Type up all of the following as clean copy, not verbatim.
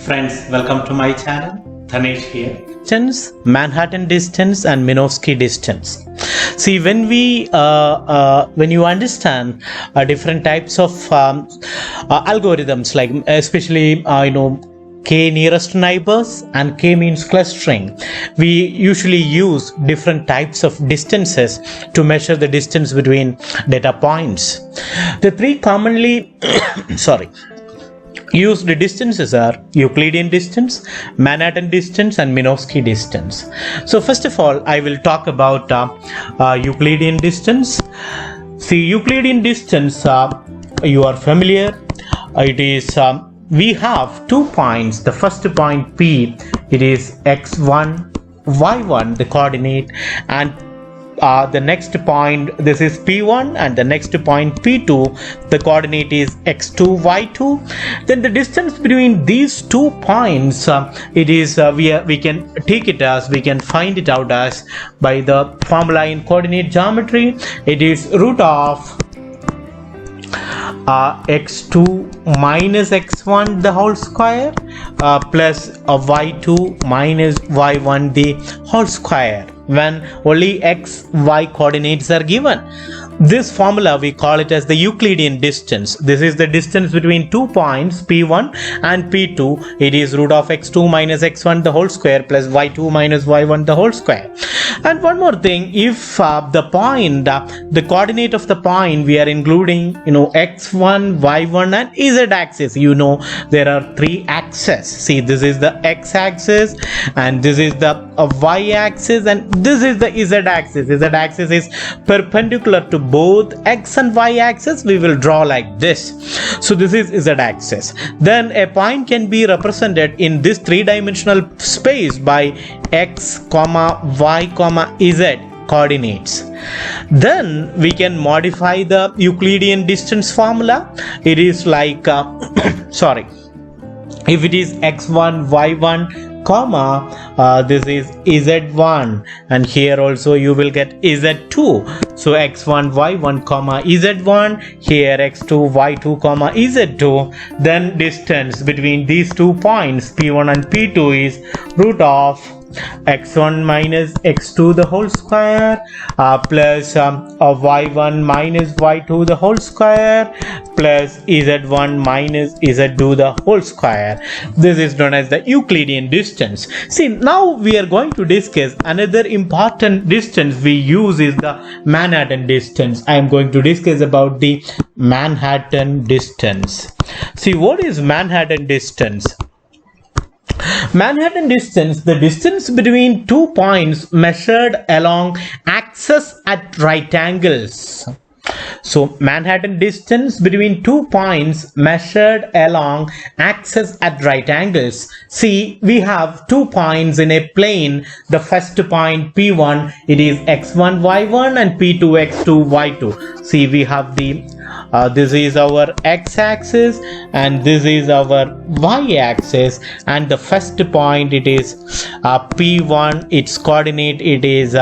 Friends, welcome to my channel. Dhanesh here. Distance, Manhattan distance, and Minkowski distance. See, when you understand different types of algorithms, like especially k nearest neighbors and k means clustering, we usually use different types of distances to measure the distance between data points. The three commonly used distances are Euclidean distance, Manhattan distance, and Minkowski distance. So first of all, I will talk about Euclidean distance. See, Euclidean distance, you are familiar. It is we have 2 points. The first point P, it is x1, y1, the coordinate, and the next point, this is P1, and the next point P2, the coordinate is x2, y2. Then the distance between these 2 points, it is we can take it as, we can find it out as by the formula in coordinate geometry. It is root of x2 minus x1 the whole square plus y2 minus y1 the whole square, when only x, y coordinates are given. This formula we call it as the Euclidean distance. This is the distance between 2 points P1 and P2. It is root of x2 minus x1 the whole square plus y2 minus y1 the whole square. And one more thing, if the point, the coordinate of the point, we are including x1, y1 and z axis. There are 3 axes. See, this is the x axis, and this is the y axis, and this is the z axis. Z axis is perpendicular to both x and y axis. We will draw like this. So this is z axis. Then a point can be represented in this 3-dimensional space by x, y, z coordinates. Then we can modify the Euclidean distance formula. It is like if it is x1, y1, this is z1, and here also you will get z2. So x1, y1, z1, here x2, y2, z2. Then distance between these 2 points P1 and P2 is root of x1 minus x2 the whole square plus y1 minus y2 the whole square plus z1 minus z2 the whole square. This is known as the Euclidean distance. See, now we are going to discuss another important distance we use is the Manhattan distance. I am going to discuss about the Manhattan distance. See, what is Manhattan distance? Manhattan distance, the distance between 2 points measured along axes at right angles. So Manhattan distance between 2 points measured along axes at right angles. See, we have 2 points in a plane. The first point P1, it is x1, y1, and P2, x2, y2. See, we have the this is our x-axis and this is our y-axis, and the first point, it is P1, its coordinate, it is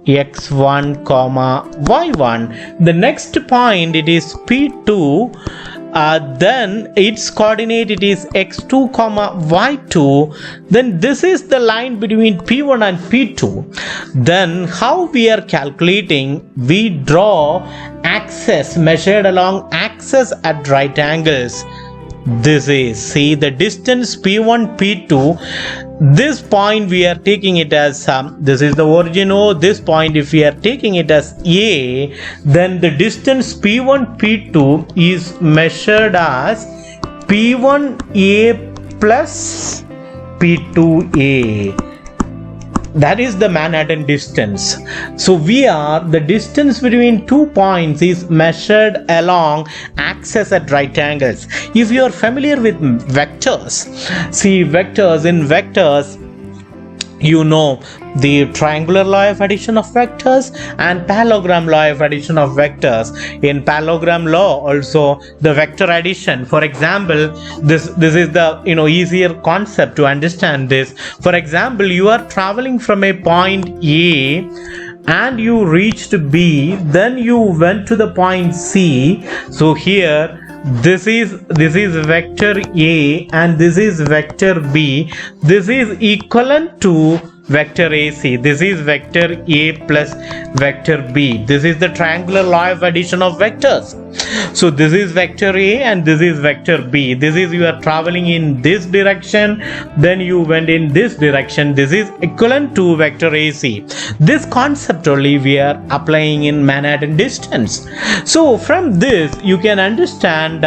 x1, y1. The next point, it is P2, then its coordinate, it is x2, y2. Then this is the line between P1 and P2. Then how we are calculating? We draw axes measured along axes at right angles. This is, see, the distance P1, P2. This point we are taking it as this is the origin O. This point, if we are taking it as A, then the distance P1, P2 is measured as P1A plus P2A. That is the Manhattan distance. So the distance between 2 points is measured along axes at right angles. If you are familiar with vectors, see, vectors, in vectors, the triangular law of addition of vectors and parallelogram law of addition of vectors. In parallelogram law also, the vector addition, for example, this is the easier concept to understand this. For example, you are traveling from a point A and you reached B, then you went to the point C. So here this is vector A and this is vector B. This is equivalent to vector AC. This is vector A plus vector B. This is the triangular law of addition of vectors. So this is vector A and this is vector B. This is, you are traveling in this direction, then you went in this direction. This is equivalent to vector AC. This concept only we are applying in Manhattan distance. So from this you can understand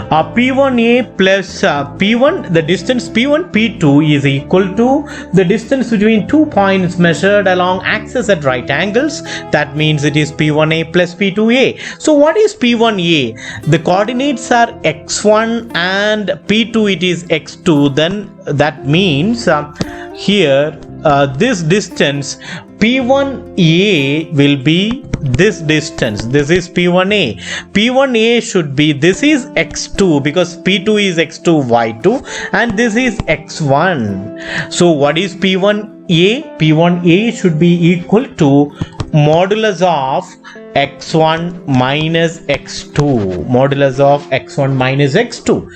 P1A plus P1, the distance P1 P2 is equal to the distance between 2 points measured along axis at right angles. That means it is P1A plus P2A. So what is P1A? The coordinates are x1 and P2 it is x2. Then that means here this distance P1A will be this distance. This is P1A. P1A should be, this is x2 because P2 is x2 y2 and this is x1. So what is P1A? P1A should be equal to modulus of x1 minus x2. Modulus of x1 minus x2.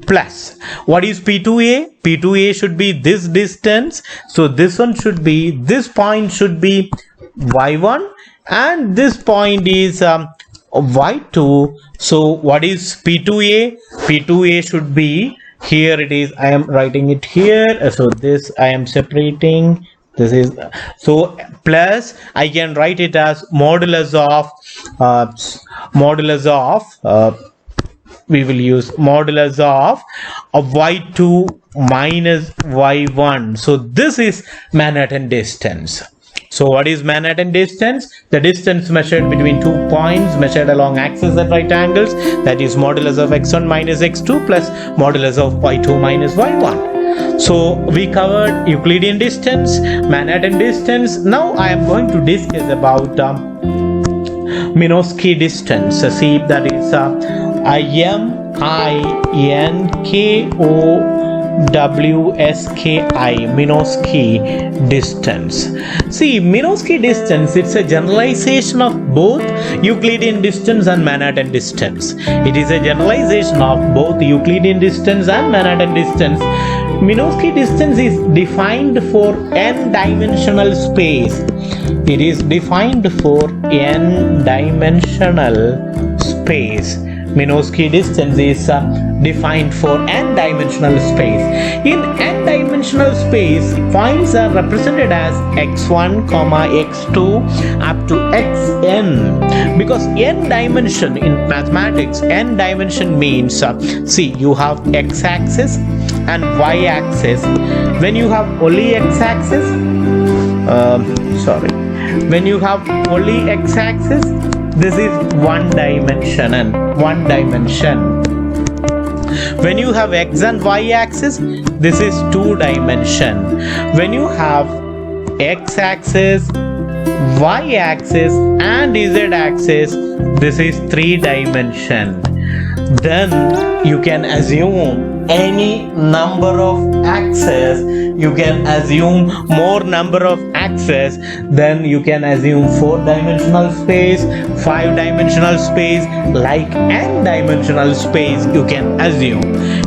Plus, what is P2A? P2A should be this distance. So this one should be, this point should be y1 and this point is y2. So what is P2A? P2A should be, here it is, I am writing it here. So this I am separating. This is, so plus I can write it as modulus of we will use modulus of y2 minus y1. So this is Manhattan distance. So what is Manhattan distance? The distance measured between 2 points measured along axes at right angles. That is modulus of x1 minus x2 plus modulus of y2 minus y1. So we covered Euclidean distance, Manhattan distance. Now I am going to discuss about Minkowski distance. See, that is Minkowski, Minkowski distance. See, Minkowski distance, it's a generalization of both Euclidean distance and Manhattan distance. It is a generalization of both Euclidean distance and Manhattan distance. Minkowski distance is defined for n-dimensional space. It is defined for n-dimensional space. Minkowski distance is defined for n-dimensional space. In n-dimensional space, points are represented as x1, x2 up to xn. Because n-dimension in mathematics, n-dimension means, see, you have x-axis and y-axis. When you have only x-axis, when you have only x-axis, this is one dimension and one dimension. When you have x and y axis, this is 2 dimension. When you have x axis, y axis and z axis, this is 3 dimension. Then you can assume any number of axes. You can assume more number of axes. Then you can assume 4-dimensional space, 5-dimensional space, like n-dimensional space you can assume.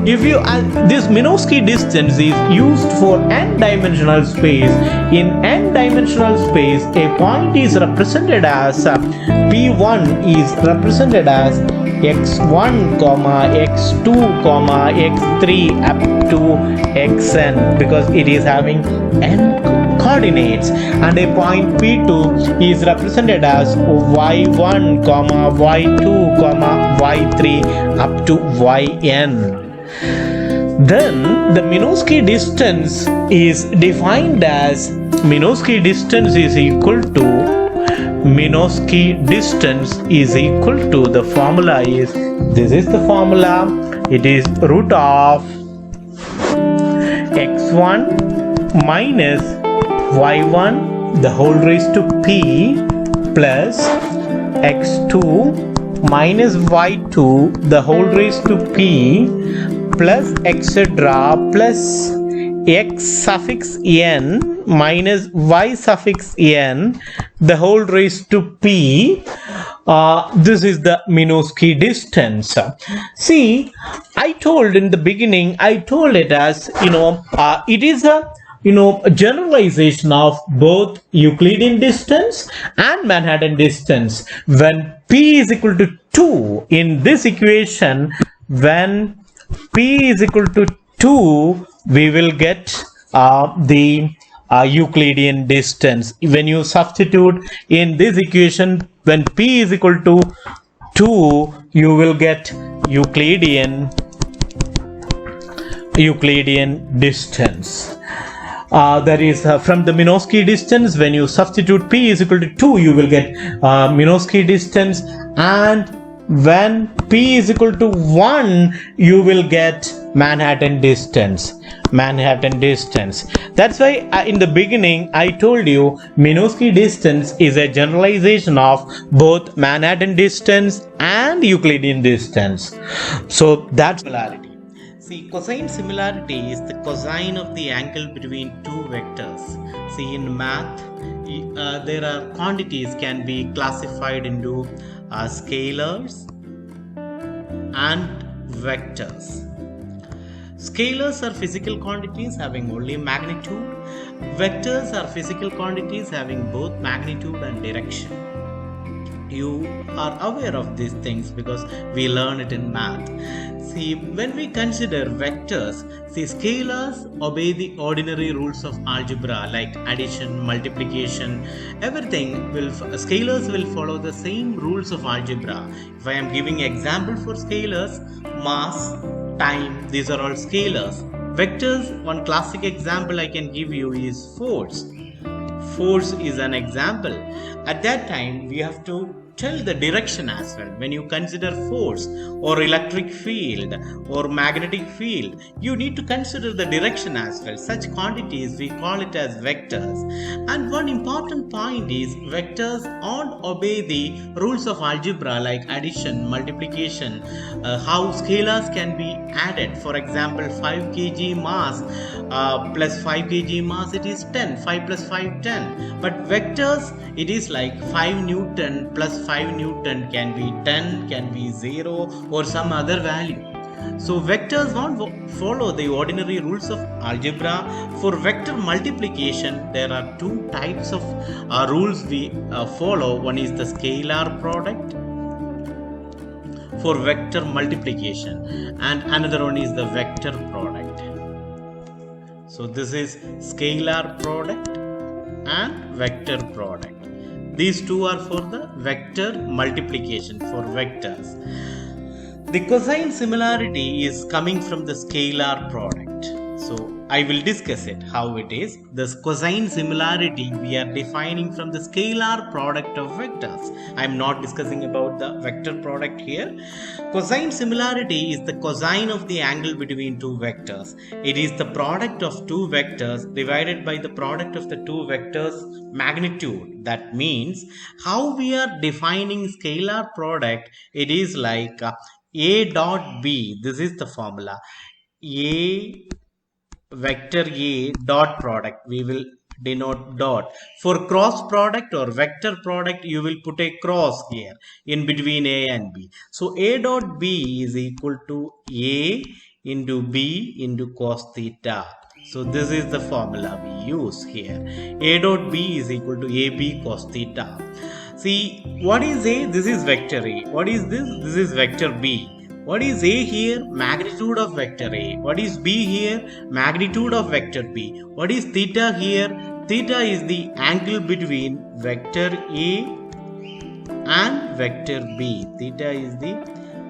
If you this Minkowski distance is used for n-dimensional space. In n-dimensional space, a point is represented as P1 is represented as x1, x2, x3 up to xn, because it is having n coordinates, and a point P2 is represented as y1, y2, y3 up to yn. Then the Minkowski distance is defined as, Minkowski distance is equal to, Minkowski distance is equal to, the formula is, this is the formula, it is root of x1 minus y1 the whole raised to p plus x2 minus y2 the whole raised to p plus etc plus x suffix n minus y suffix n the whole raised to p. This is the Minkowski distance. See, I told in the beginning, I told it as, it is a generalization of both Euclidean distance and Manhattan distance. When p is equal to 2 in this equation, when p is equal to 2, we will get the Euclidean distance. When you substitute in this equation, when p is equal to 2, you will get Euclidean distance. That is from the Minkowski distance. When you substitute p is equal to 2, you will get Minkowski distance, and when p is equal to 1, you will get Manhattan distance. That's why in the beginning I told you Minkowski distance is a generalization of both Manhattan distance and Euclidean distance. So that's similarity. See, cosine similarity is the cosine of the angle between two vectors. See, in math, there are quantities can be classified into scalars and vectors. Scalars are physical quantities having only magnitude. Vectors are physical quantities having both magnitude and direction. You are aware of these things because we learn it in math. See, when we consider vectors, see, scalars obey the ordinary rules of algebra like addition, multiplication, everything scalars will follow the same rules of algebra. If I am giving example for scalars, mass, time, these are all scalars. Vectors, one classic example I can give you is force. Force is an example. At that time, we have to tell the direction as well. When you consider force or electric field or magnetic field, you need to consider the direction as well. Such quantities we call it as vectors. And one important point is vectors don't obey the rules of algebra like addition, multiplication, how scalars can be added. For example, 5 kg mass plus 5 kg mass, it is 10. 5 plus 5, 10. But vectors, it is like 5 Newton plus 5 Newton can be 10, can be 0 or some other value. So vectors won't follow the ordinary rules of algebra. For vector multiplication, there are two types of rules we follow. One is the scalar product for vector multiplication, and another one is the vector product. So this is scalar product and vector product. These two are for the vector multiplication for vectors. The cosine similarity is coming from the scalar product. So I will discuss it, how it is. The cosine similarity we are defining from the scalar product of vectors. I am not discussing about the vector product here. Cosine similarity is the cosine of the angle between two vectors. It is the product of two vectors divided by the product of the two vectors magnitude. That means how we are defining scalar product, it is like A dot B. This is the formula. A vector A dot product, we will denote dot. For cross product or vector product, you will put a cross here in between A and B. So A dot B is equal to A into B into cos theta. So this is the formula we use here. A dot B is equal to AB cos theta. See, what is A? This is vector A. What is this? This is vector B. What is A here? Magnitude of vector A. What is B here? Magnitude of vector B. What is theta here? Theta is the angle between vector A and vector B. Theta is the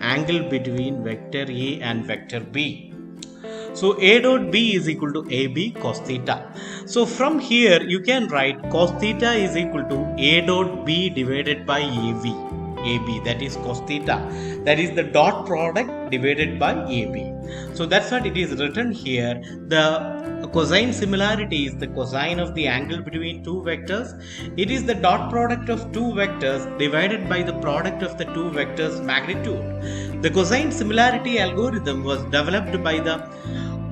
angle between vector A and vector B. So A dot B is equal to AB cos theta. So from here you can write cos theta is equal to A dot B divided by AB, that is cos theta, that is the dot product divided by AB. So that's what it is written here. The cosine similarity is the cosine of the angle between two vectors. It is the dot product of two vectors divided by the product of the two vectors magnitude. The cosine similarity algorithm was developed by the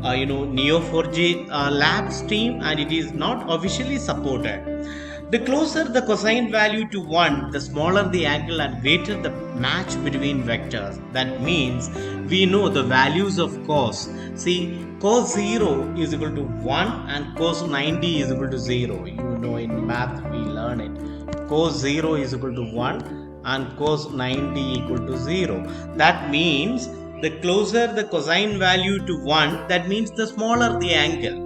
Neo4j lab stream, and it is not officially supported. The closer the cosine value to 1, the smaller the angle and greater the match between vectors. That means we know the values of cos. See, cos 0 is equal to 1 and cos 90 is equal to 0. You know, in math we learn it. Cos 0 is equal to 1 and cos 90 equal to 0. That means the closer the cosine value to 1, that means the smaller the angle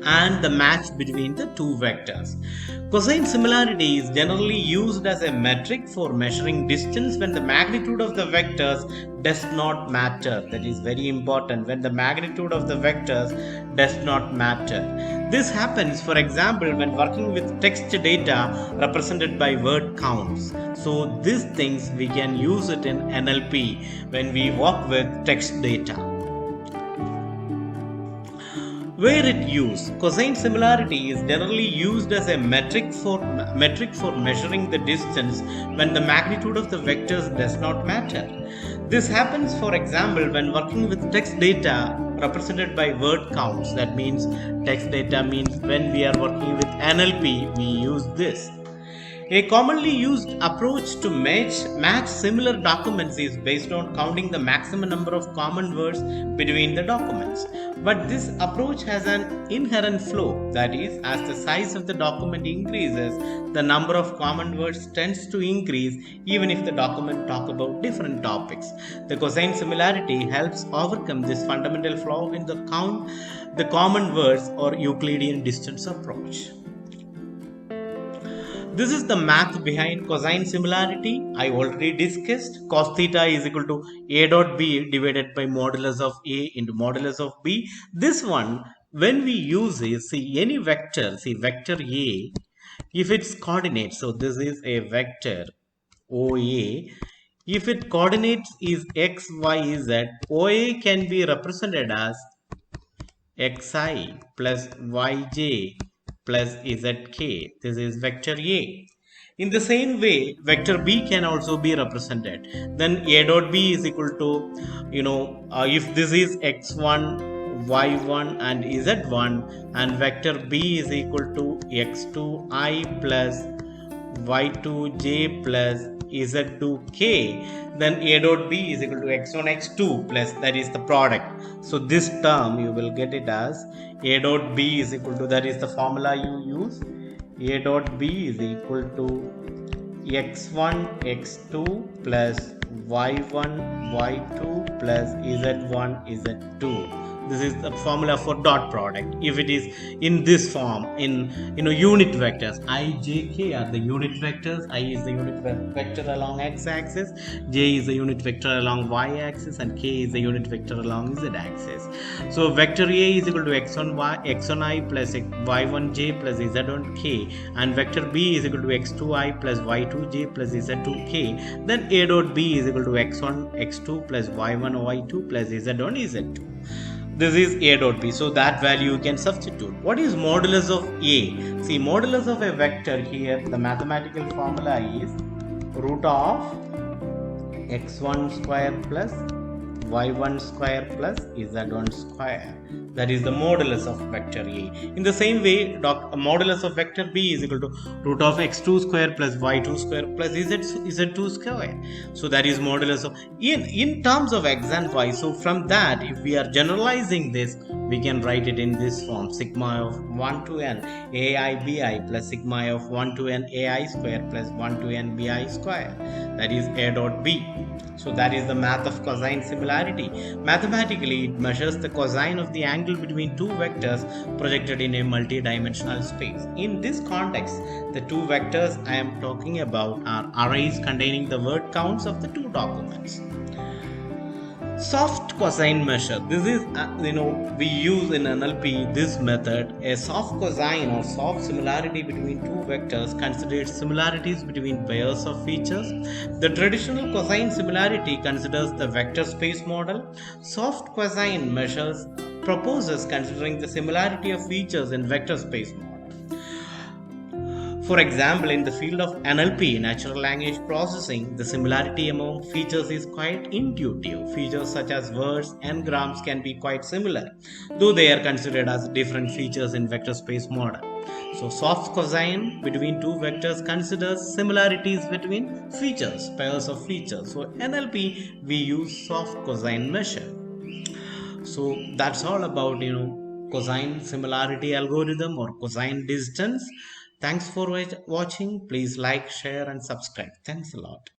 and the match between the two vectors. Cosine similarity is generally used as a metric for measuring distance when the magnitude of the vectors does not matter. That is very important, when the magnitude of the vectors does not matter. This happens, for example, when working with text data represented by word counts. So these things we can use it in NLP when we work with text data. Where it used, cosine similarity is generally used as a metric for measuring the distance when the magnitude of the vectors does not matter. This happens, for example, when working with text data represented by word counts. That means text data means when we are working with NLP, we use this. A commonly used approach to match similar documents is based on counting the maximum number of common words between the documents. But this approach has an inherent flaw. That is, as the size of the document increases, the number of common words tends to increase even if the document talks about different topics. The cosine similarity helps overcome this fundamental flaw in the common words or Euclidean distance approach. This is the math behind cosine similarity. I already discussed. Cos theta is equal to a dot b divided by modulus of a into modulus of b. This one, when we use it, see any vector, see vector a, if its coordinates, so this is a vector OA, if its coordinates is x, y, z, OA can be represented as xi plus yj plus zk. This is vector A. In the same way, vector B can also be represented. Then A dot B is equal to, if this is x1, y1 and z1, and vector B is equal to x2i plus y2j plus z2k, then A dot B is equal to x1 x2 plus, that is the product. So this term you will get it as A dot B is equal to, that is the formula you use, A dot B is equal to x1 x2 plus y1 y2 plus z1 z2. This is the formula for dot product. If it is in this form, in unit vectors, I, j, k are the unit vectors. I is the unit vector along x-axis, j is the unit vector along y-axis, and k is the unit vector along z-axis. So vector A is equal to x1i plus y1j plus z1k, and vector B is equal to x2i plus y2j plus z2k. Then A dot B is equal to x1 x2 plus y1 y2 plus z1 z2. This is A dot B, so that value you can substitute. What is modulus of A? See, modulus of a vector here, the mathematical formula is root of x1 square plus y1 square plus z1 square. That is the modulus of vector A. In the same way, modulus of vector B is equal to root of x2 square plus y2 square plus z2 square. So that is modulus of, in terms of x and y. So from that, if we are generalizing this, we can write it in this form: sigma of 1 to n ai bi plus sigma of 1 to n ai square plus 1 to n bi square. That is A dot B. So that is the math of cosine similarity. Mathematically, it measures the cosine of the angle between two vectors projected in a multi-dimensional space. In this context, the two vectors I am talking about are arrays containing the word counts of the two documents. Soft cosine measure. This is, we use in NLP this method. A soft cosine or soft similarity between two vectors considers similarities between pairs of features. The traditional cosine similarity considers the vector space model. Soft cosine measures proposes considering the similarity of features in vector space model. For example, in the field of NLP, natural language processing, the similarity among features is quite intuitive. Features such as words and grams can be quite similar, though they are considered as different features in vector space model. So soft cosine between two vectors considers similarities between features, pairs of features. So NLP, we use soft cosine measure. So that's all about cosine similarity algorithm or cosine distance. Thanks for watching. Please like, share and subscribe. Thanks a lot.